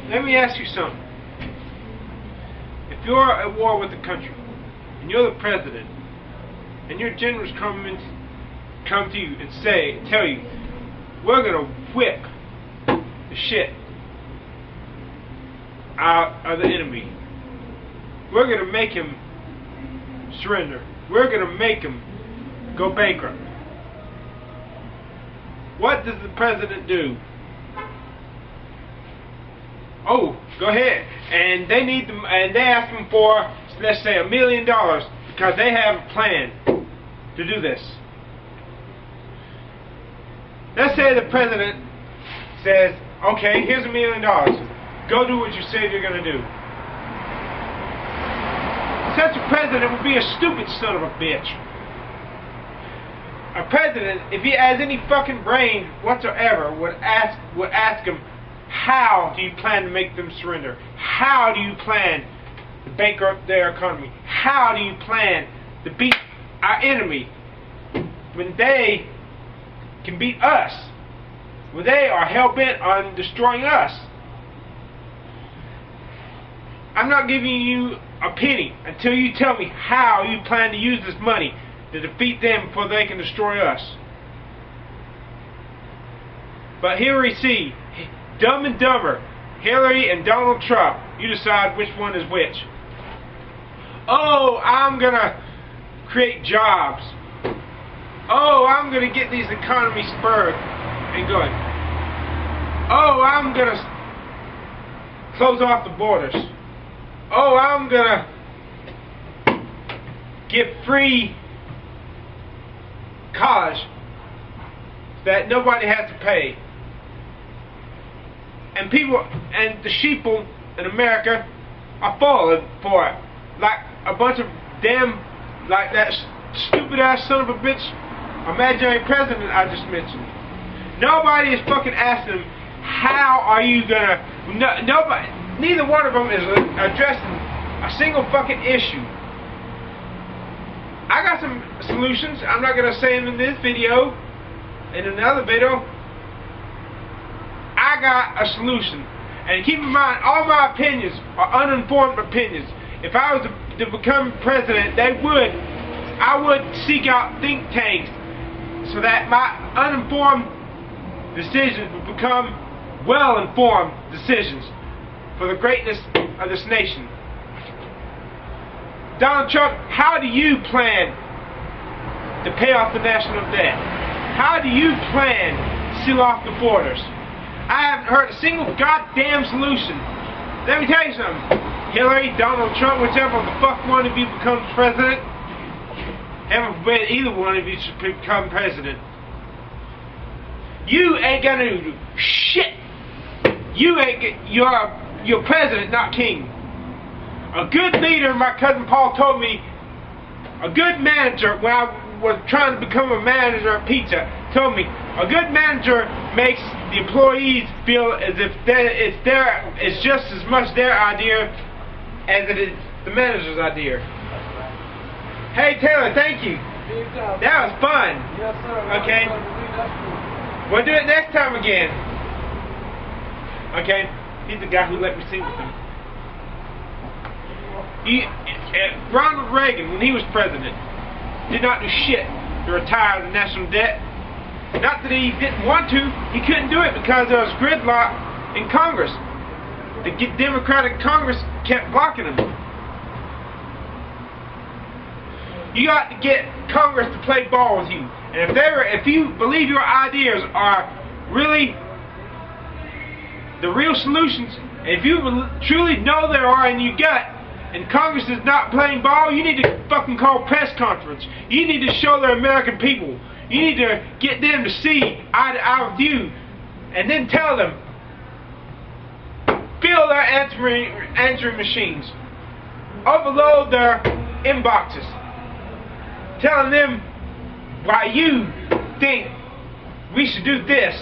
let me ask you something. If you're at war with the country, and you're the president, and your generals come to you and tell you, we're gonna whip the shit out of the enemy. We're gonna make him surrender. We're gonna make him go bankrupt. What does the president do? Oh, go ahead. And they need them, and they ask them for, let's say, $1 million because they have a plan to do this. Let's say the president says, okay, here's $1 million. Go do what you said you're going to do. Such a president would be a stupid son of a bitch. A president, if he has any fucking brain whatsoever, would ask him, how do you plan to make them surrender? How do you plan to bankrupt their economy? How do you plan to beat our enemy when they can beat us? When they are hell-bent on destroying us? I'm not giving you a penny until you tell me how you plan to use this money to defeat them before they can destroy us. But here we see, Dumb and Dumber, Hillary and Donald Trump, you decide which one is which. Oh, I'm gonna create jobs. Oh, I'm gonna get these economies spurred and going. Oh, I'm gonna close off the borders. Oh, I'm gonna give free college that nobody has to pay. And people, and the sheeple in America are falling for it. Like a bunch of damn, like that stupid ass son of a bitch imaginary president I just mentioned. Nobody is fucking asking them, how are you gonna, nobody, neither one of them is addressing a single fucking issue. I got some solutions. I'm not gonna say them in this video. In another video, I got a solution. And keep in mind, all my opinions are uninformed opinions. If I was to become president, I would seek out think tanks so that my uninformed decisions would become well-informed decisions for the greatness of this nation. Donald Trump, how do you plan to pay off the national debt? How do you plan to seal off the borders? I haven't heard a single goddamn solution. Let me tell you something. Hillary, Donald Trump, whichever the fuck one of you becomes president, heaven forbid either one of you should become president. You ain't gonna do shit. You're president, not king. A good leader, my cousin Paul told me, a good manager, when I was trying to become a manager at pizza, told me, a good manager makes the employees feel as if it's just as much their idea as it is the manager's idea. Hey Taylor, thank you. That was fun. Yes, sir. Okay. We'll do it next time again. Okay. He's the guy who let me sing with him. Ronald Reagan, when he was president, did not do shit to retire the national debt. Not that he didn't want to, he couldn't do it because there was gridlock in Congress. The Democratic Congress kept blocking him. You got to get Congress to play ball with you. And if you believe your ideas are really the real solutions, and if you truly know there are in your gut, and Congress is not playing ball, you need to fucking call a press conference. You need to show the American people. You need to get them to see eye to eye with you, and then tell them, fill their answering machines, overload their inboxes, telling them why you think we should do this.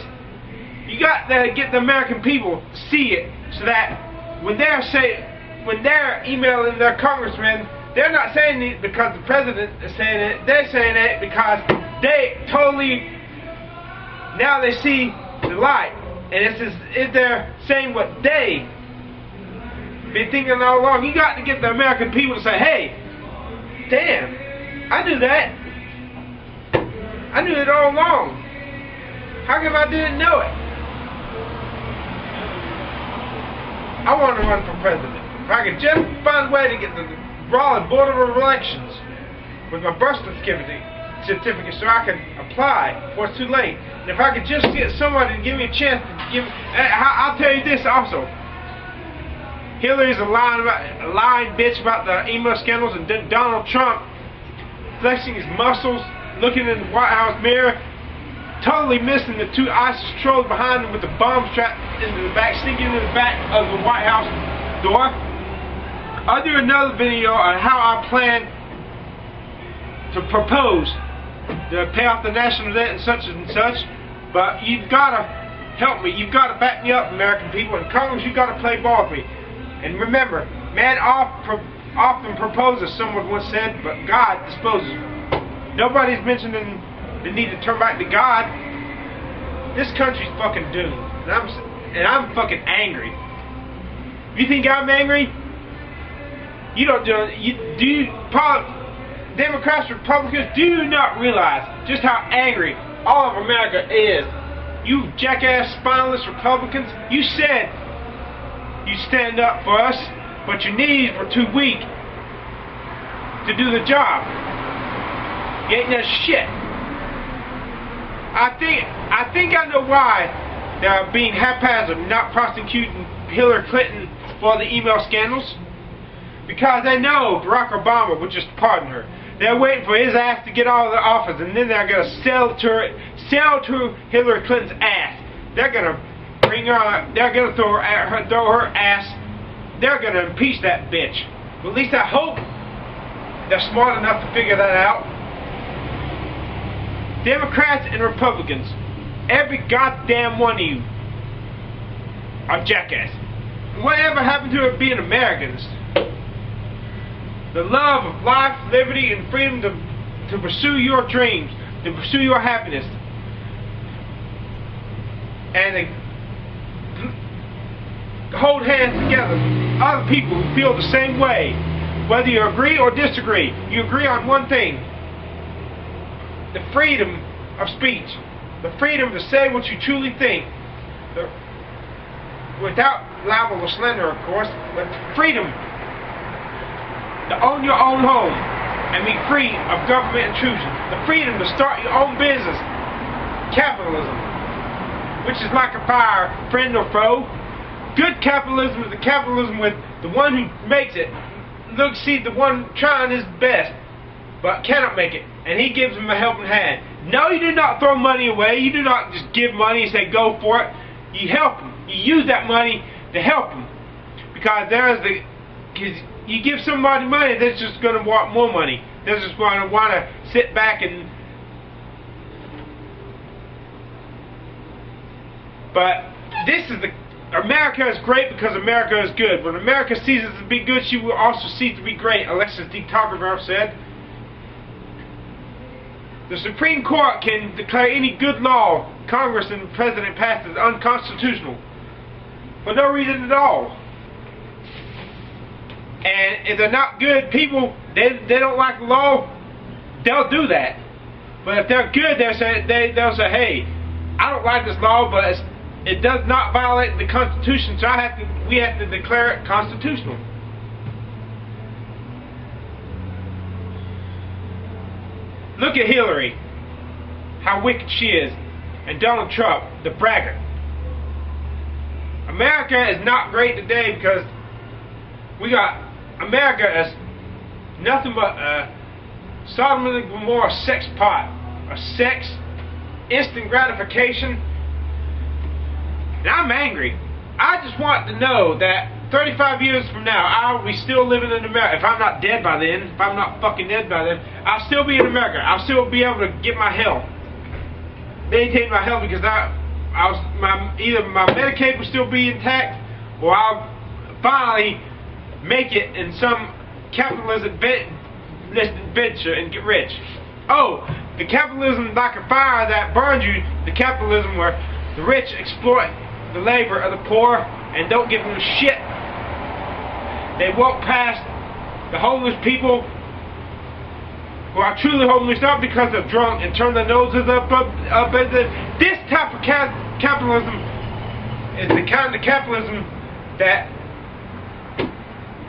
You got to get the American people to see it, so that when they're emailing their congressmen, they're not saying it because the president is saying it. They're saying it because they totally, now they see the light, and they're saying what they been thinking all along. You got to get the American people to say, hey, damn, I knew that. I knew it all along. How come I didn't know it? I want to run for president. If I could just find a way to get the Ronald Board of Elections with my birth certificate so I can apply before it's too late. And if I could just get somebody to give me a chance to give... I'll tell you this also. Hillary's a lying bitch about the email scandals, and Donald Trump flexing his muscles, looking in the White House mirror, totally missing the two ISIS trolls behind him with the bomb strapped into the back, sneaking into the back of the White House door. I'll do another video on how I plan to propose to pay off the national debt and such, but you've got to help me. You've got to back me up, American people, and Congress, you've got to play ball with me. And remember, man often proposes, someone once said, but God disposes. Nobody's mentioning the need to turn back to God. This country's fucking doomed, and I'm fucking angry. You think I'm angry? You don't do Democrats, Republicans do not realize just how angry all of America is. You jackass, spineless Republicans, you said you stand up for us, but your knees were too weak to do the job. You ain't no shit. I think I know why they're being haphazard, not prosecuting Hillary Clinton for the email scandals. Because they know Barack Obama would just pardon her. They're waiting for his ass to get out of the office, and then they're gonna sell to Hillary Clinton's ass. They're gonna bring her. They're gonna throw her ass. They're gonna impeach that bitch. But at least I hope they're smart enough to figure that out. Democrats and Republicans, every goddamn one of you are jackasses. Whatever happened to it being Americans? The love of life, liberty, and freedom to pursue your dreams, to pursue your happiness. And to hold hands together with other people who feel the same way. Whether you agree or disagree, you agree on one thing. The freedom of speech. The freedom to say what you truly think. Without libel or slander, of course, but freedom to own your own home and be free of government intrusion. The freedom to start your own business. Capitalism, which is like a fire, friend or foe. Good capitalism is the capitalism with the one who makes it. See the one trying his best, but cannot make it, and he gives him a helping hand. No, you do not throw money away. You do not just give money and say go for it. You help them. You use that money to help them, because you give somebody money, they're just going to want more money. They're just going to want to sit back and... But this is America is great because America is good. When America ceases to be good, she will also cease to be great, Alexis de Tocqueville said. The Supreme Court can declare any good law Congress and the President passed as unconstitutional for no reason at all. And if they're not good people, they don't like the law, they'll do that. But if they're good, they'll say, hey, I don't like this law, but it does not violate the Constitution, so we have to declare it constitutional. Look at Hillary, how wicked she is, and Donald Trump, the braggart. America is not great today because we got America as nothing but a Sodom and Gomorrah sex pot, a sex, instant gratification. And I'm angry. I just want to know that 35 years from now, I'll be still living in America. If I'm not dead by then, if I'm not fucking dead by then, I'll still be in America. I'll still be able to get my health, maintain my health, because either my Medicaid will still be intact, or I'll finally make it in some capitalist venture and get rich. Oh, the capitalism like a fire that burns you, the capitalism where the rich exploit the labor of the poor and don't give them shit. They walk past the homeless people who are truly homeless, not because they're drunk, and turn their noses up at them. This type of capitalism is the kind of capitalism that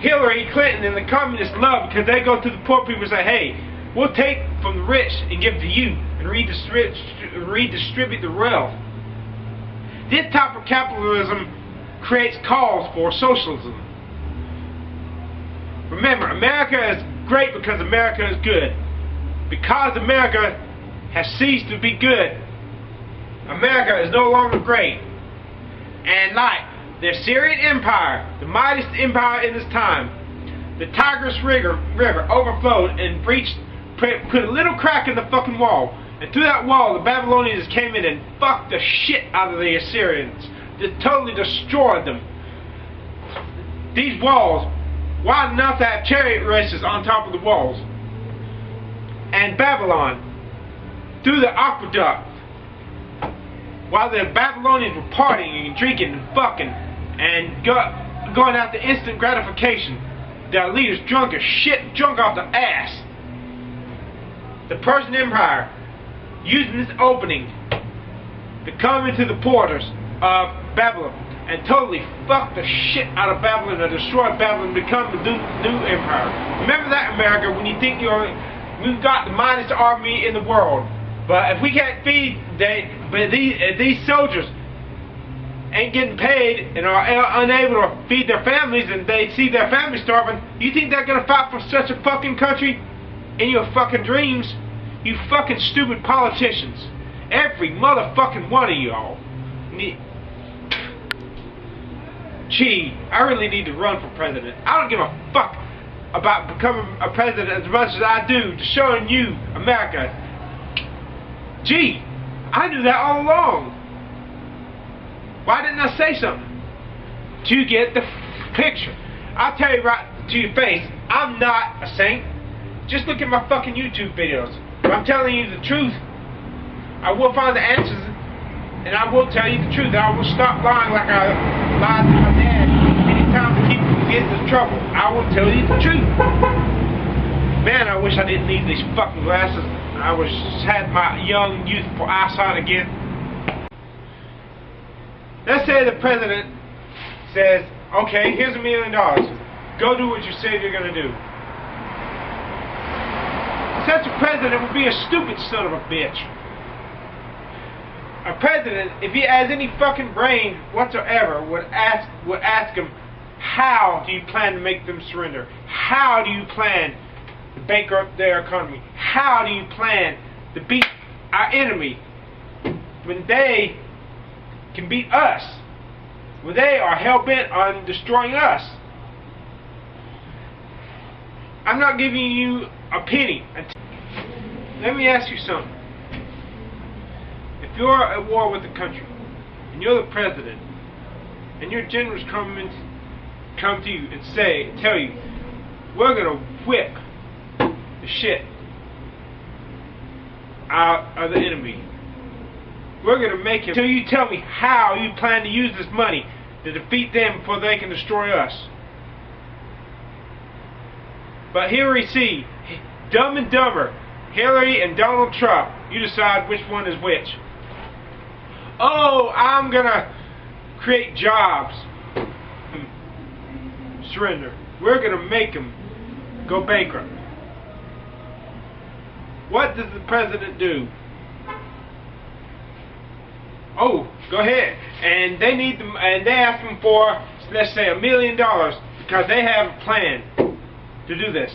Hillary Clinton and the communists love, because they go to the poor people and say, hey, we'll take from the rich and give to you and redistribute the wealth. This type of capitalism creates calls for socialism. Remember, America is great because America is good. Because America has ceased to be good, America is no longer great. And like the Assyrian Empire, the mightiest empire in this time, the Tigris River overflowed and put a little crack in the fucking wall. And through that wall, the Babylonians came in and fucked the shit out of the Assyrians. They totally destroyed them. These walls, wide enough to have chariot races on top of the walls. And Babylon, through the aqueduct, while the Babylonians were partying and drinking and fucking and going after instant gratification, their leaders drunk as shit, drunk off the ass. The Persian Empire, using this opening to come into the borders of Babylon and totally fuck the shit out of Babylon and destroy Babylon and become the new empire. Remember that, America, when you think we've got the mightiest army in the world, but if we can't feed, these soldiers ain't getting paid and are unable to feed their families, and they see their families starving, you think they're gonna fight for such a fucking country? In your fucking dreams, you fucking stupid politicians. Every motherfucking one of y'all. Gee, I really need to run for president. I don't give a fuck about becoming a president as much as I do to showing you, America. Gee, I knew that all along. Why didn't I say something? To get the picture. I'll tell you right to your face, I'm not a saint. Just look at my fucking YouTube videos. If I'm telling you the truth, I will find the answers, and I will tell you the truth. I will stop lying like I lied to my dad many times to keep from getting into trouble. I will tell you the truth. Man, I wish I didn't need these fucking glasses. I had my young, youthful eyesight again. Let's say the president says, okay, here's $1 million. Go do what you say you're going to do. Such a president would be a stupid son of a bitch. A president, if he has any fucking brain whatsoever, would ask him, how do you plan to make them surrender? How do you plan to bankrupt their economy? How do you plan to beat our enemy when they can beat us? When they are hell-bent on destroying us? I'm not giving you a penny. Let me ask you something. If you're at war with the country, and you're the president, and your generals come to you and tell you, we're gonna whip the shit out of the enemy. We're gonna make him. Till you tell me how you plan to use this money to defeat them before they can destroy us. But here we see, Dumb and Dumber, Hillary and Donald Trump. You decide which one is which. Oh, I'm gonna create jobs. Surrender. We're gonna make them go bankrupt. What does the president do? Oh, go ahead. And they need them, and they ask them for, let's say, $1 million because they have a plan to do this.